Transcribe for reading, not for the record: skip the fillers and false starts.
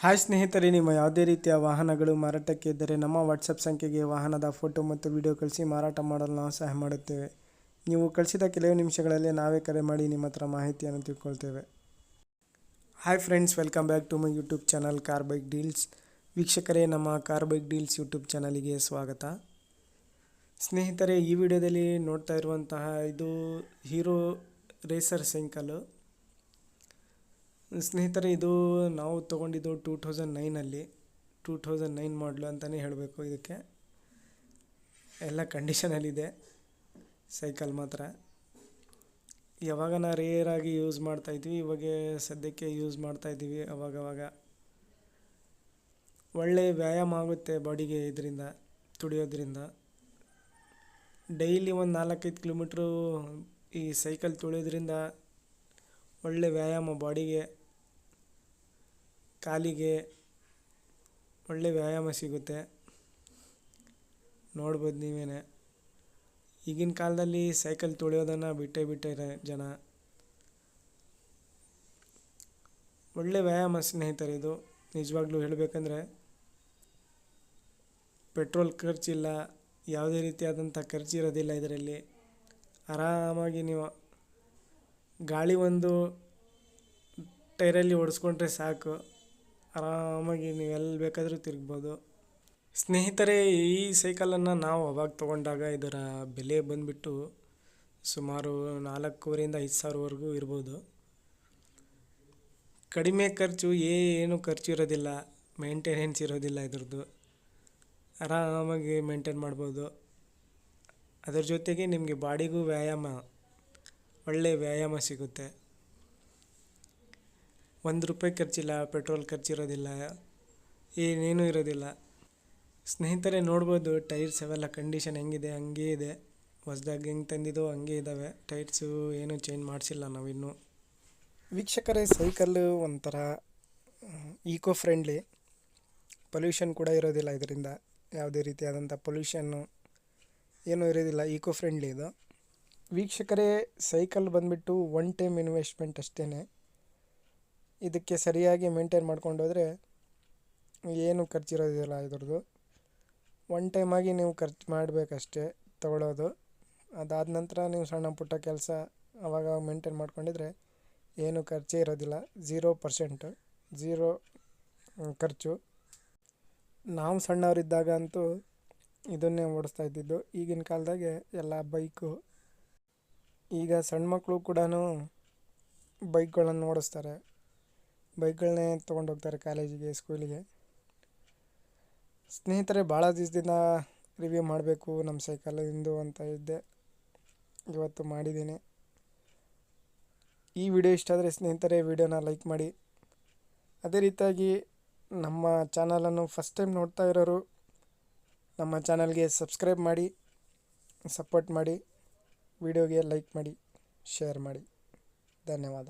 Hi ಸ್ನೇಹಿತರೆ, ನಿಮ್ಮ ಯಾವುದೇ ರೀತಿಯ ವಾಹನಗಳು ಮಾರಾಟಕ್ಕೆ ಇದ್ದರೆ ನಮ್ಮ ವಾಟ್ಸಪ್ ಸಂಖ್ಯೆಗೆ ವಾಹನದ ಫೋಟೋ ಮತ್ತು ವಿಡಿಯೋ ಕಳಿಸಿ ಮಾರಾಟ ಮಾಡಲು ನಾವು ಸಹಾಯ ಮಾಡುತ್ತೇವೆ. ನೀವು ಕಳಿಸಿದ ಕೆಲವು ನಿಮಿಷಗಳಲ್ಲಿ ನಾವೇ ಕರೆ ಮಾಡಿ ನಿಮ್ಮ ಹತ್ರ ಮಾಹಿತಿಯನ್ನು ತಿಳ್ಕೊಳ್ತೇವೆ. Hi friends, welcome back to my YouTube channel car bike deals. ವೀಕ್ಷಕರೇ, ನಮ್ಮ ಕಾರ್ ಬೈಕ್ ಡೀಲ್ಸ್ ಯೂಟ್ಯೂಬ್ ಚಾನಲಿಗೆ ಸ್ವಾಗತ. ಸ್ನೇಹಿತರೆ, ಈ ವಿಡಿಯೋದಲ್ಲಿ ನೋಡ್ತಾ ಇರುವಂತಹ ಇದು ಹೀರೋ ರೇಸರ್ ಸೈಕಲ್ಲು. ಸ್ನೇಹಿತರೆ, ಇದು ನಾವು ತೊಗೊಂಡಿದ್ದು 2009 ಮಾಡಲು ಅಂತಲೇ ಹೇಳಬೇಕು. ಇದಕ್ಕೆ ಎಲ್ಲ ಕಂಡೀಷನಲ್ಲಿದೆ ಸೈಕಲ್ ಮಾತ್ರ. ಯಾವಾಗ ರೇರಾಗಿ ಯೂಸ್ ಮಾಡ್ತಾಯಿದ್ವಿ, ಇವಾಗ ಸದ್ಯಕ್ಕೆ ಯೂಸ್ ಮಾಡ್ತಾಯಿದ್ದೀವಿ. ಅವಾಗವಾಗ ಒಳ್ಳೆ ವ್ಯಾಯಾಮ ಆಗುತ್ತೆ ಬಾಡಿಗೆ. ಇದರಿಂದ ತುಳಿಯೋದ್ರಿಂದ ಡೈಲಿ ಒಂದು 4-5 ಕಿಲೋಮೀಟ್ರು ಈ ಸೈಕಲ್ ತುಳಿಯೋದ್ರಿಂದ ಒಳ್ಳೆ ವ್ಯಾಯಾಮ, ಬಾಡಿಗೆ, ಕಾಲಿಗೆ ಒಳ್ಳೆ ವ್ಯಾಯಾಮ ಸಿಗುತ್ತೆ. ನೋಡ್ಬೋದು ನೀವೇ. ಈಗಿನ ಕಾಲದಲ್ಲಿ ಸೈಕಲ್ ತುಳಿಯೋದನ್ನು ಬಿಟ್ಟಿದ್ದಾರೆ ಜನ. ಒಳ್ಳೆ ವ್ಯಾಯಾಮ ಸ್ನೇಹಿತರೆ. ಇದು ನಿಜವಾಗ್ಲೂ ಹೇಳಬೇಕಂದ್ರೆ ಪೆಟ್ರೋಲ್ ಖರ್ಚಿಲ್ಲ, ಯಾವುದೇ ರೀತಿಯಾದಂಥ ಖರ್ಚಿರೋದಿಲ್ಲ ಇದರಲ್ಲಿ. ಆರಾಮಾಗಿ ನೀವು ಗಾಳಿ ಒಂದು ಟೈರಲ್ಲಿ ಓಡಿಸ್ಕೊಂಡ್ರೆ ಸಾಕು, ಆರಾಮಾಗಿ ನೀವು ಎಲ್ಲಿ ಬೇಕಾದರೂ ತಿರುಗ್ಬೋದು. ಸ್ನೇಹಿತರೆ, ಈ ಸೈಕಲನ್ನು ನಾವು ಅವಾಗ ತೊಗೊಂಡಾಗ ಇದರ ಬೆಲೆ ಬಂದುಬಿಟ್ಟು ಸುಮಾರು 4,500-5,000 ಸಾವಿರವರೆಗೂ ಇರ್ಬೋದು. ಕಡಿಮೆ ಖರ್ಚು, ಏನು ಖರ್ಚು ಇರೋದಿಲ್ಲ, ಮೇಂಟೆನೆನ್ಸ್ ಇರೋದಿಲ್ಲ ಇದ್ರದ್ದು. ಆರಾಮಾಗಿ ಮೇಂಟೈನ್ ಮಾಡ್ಬೋದು. ಅದರ ಜೊತೆಗೆ ನಿಮಗೆ ಬಾಡಿಗೂ ವ್ಯಾಯಾಮ, ಒಳ್ಳೆಯ ವ್ಯಾಯಾಮ ಸಿಗುತ್ತೆ. ₹1 ಖರ್ಚಿಲ್ಲ, ಪೆಟ್ರೋಲ್ ಖರ್ಚಿರೋದಿಲ್ಲ, ಏನೇನೂ ಇರೋದಿಲ್ಲ. ಸ್ನೇಹಿತರೆ, ನೋಡ್ಬೋದು ಟೈರ್ಸ್ ಅವೆಲ್ಲ ಕಂಡೀಷನ್ ಹೆಂಗಿದೆ ಹಂಗೇ ಇದೆ. ಹೊಸ್ದಾಗಿ ಹೆಂಗೆ ತಂದಿದ್ದೋ ಹಂಗೆ ಇದ್ದಾವೆ. ಟೈರ್ಸು ಏನೂ ಚೇಂಜ್ ಮಾಡಿಸಿಲ್ಲ ನಾವಿನ್ನೂ. ವೀಕ್ಷಕರೇ, ಸೈಕಲ್ಲು ಒಂಥರ ಈಕೋ ಫ್ರೆಂಡ್ಲಿ, ಪೊಲ್ಯೂಷನ್ ಕೂಡ ಇರೋದಿಲ್ಲ ಇದರಿಂದ. ಯಾವುದೇ ರೀತಿಯಾದಂಥ ಪೊಲ್ಯೂಷನ್ನು ಏನೂ ಇರೋದಿಲ್ಲ, ಈಕೋ ಫ್ರೆಂಡ್ಲಿ ಇದು. ವೀಕ್ಷಕರೇ, ಸೈಕಲ್ ಬಂದುಬಿಟ್ಟು ಒನ್ ಟೈಮ್ ಇನ್ವೆಸ್ಟ್ಮೆಂಟ್ ಅಷ್ಟೇ. ಇದಕ್ಕೆ ಸರಿಯಾಗಿ ಮೇಂಟೈನ್ ಮಾಡ್ಕೊಂಡು ಹೋದರೆ ಏನು ಖರ್ಚಿರೋದಿಲ್ಲ ಇದ್ರದ್ದು. ಒನ್ ಟೈಮಾಗಿ ನೀವು ಖರ್ಚು ಮಾಡಬೇಕಷ್ಟೇ ತಗೊಳ್ಳೋದು. ಅದಾದ ನಂತರ ನೀವು ಸಣ್ಣ ಪುಟ್ಟ ಕೆಲಸ ಅವಾಗ ಮೇಂಟೈನ್ ಮಾಡ್ಕೊಂಡಿದ್ರೆ ಏನು ಖರ್ಚೇ ಇರೋದಿಲ್ಲ. 0%, 0 ಖರ್ಚು. ನಾವು ಸಣ್ಣವರಿದ್ದಾಗ ಅಂತೂ ಇದನ್ನೇ ಓಡಿಸ್ತಾ ಇದ್ದಿದ್ದು. ಈಗಿನ ಕಾಲದಾಗೆ ಎಲ್ಲ ಬೈಕು. ಈಗ ಸಣ್ಣ ಮಕ್ಕಳು ಕೂಡ ಬೈಕ್ಗಳನ್ನು ಓಡಿಸ್ತಾರೆ. ಬೈಕ್ಗಳನ್ನೇ ತೊಗೊಂಡೋಗ್ತಾರೆ ಕಾಲೇಜಿಗೆ, ಸ್ಕೂಲಿಗೆ. ಸ್ನೇಹಿತರೆ, ಭಾಳ ದಿವಸದಿಂದ ರಿವ್ಯೂ ಮಾಡಬೇಕು ನಮ್ಮ ಸೈಕಲಿಂದು ಅಂತ ಇದ್ದೆ. ಇವತ್ತು ಮಾಡಿದ್ದೀನಿ. ಈ ವಿಡಿಯೋ ಇಷ್ಟ ಆದರೆ ಸ್ನೇಹಿತರೆ ವಿಡಿಯೋನ ಲೈಕ್ ಮಾಡಿ. ಅದೇ ರೀತಿಯಾಗಿ ನಮ್ಮ ಚಾನಲನ್ನು ಫಸ್ಟ್ ಟೈಮ್ ನೋಡ್ತಾ ಇರೋರು ನಮ್ಮ ಚಾನಲ್ಗೆ ಸಬ್ಸ್ಕ್ರೈಬ್ ಮಾಡಿ, ಸಪೋರ್ಟ್ ಮಾಡಿ, ವಿಡಿಯೋಗೆ ಲೈಕ್ ಮಾಡಿ, ಶೇರ್ ಮಾಡಿ. ಧನ್ಯವಾದ.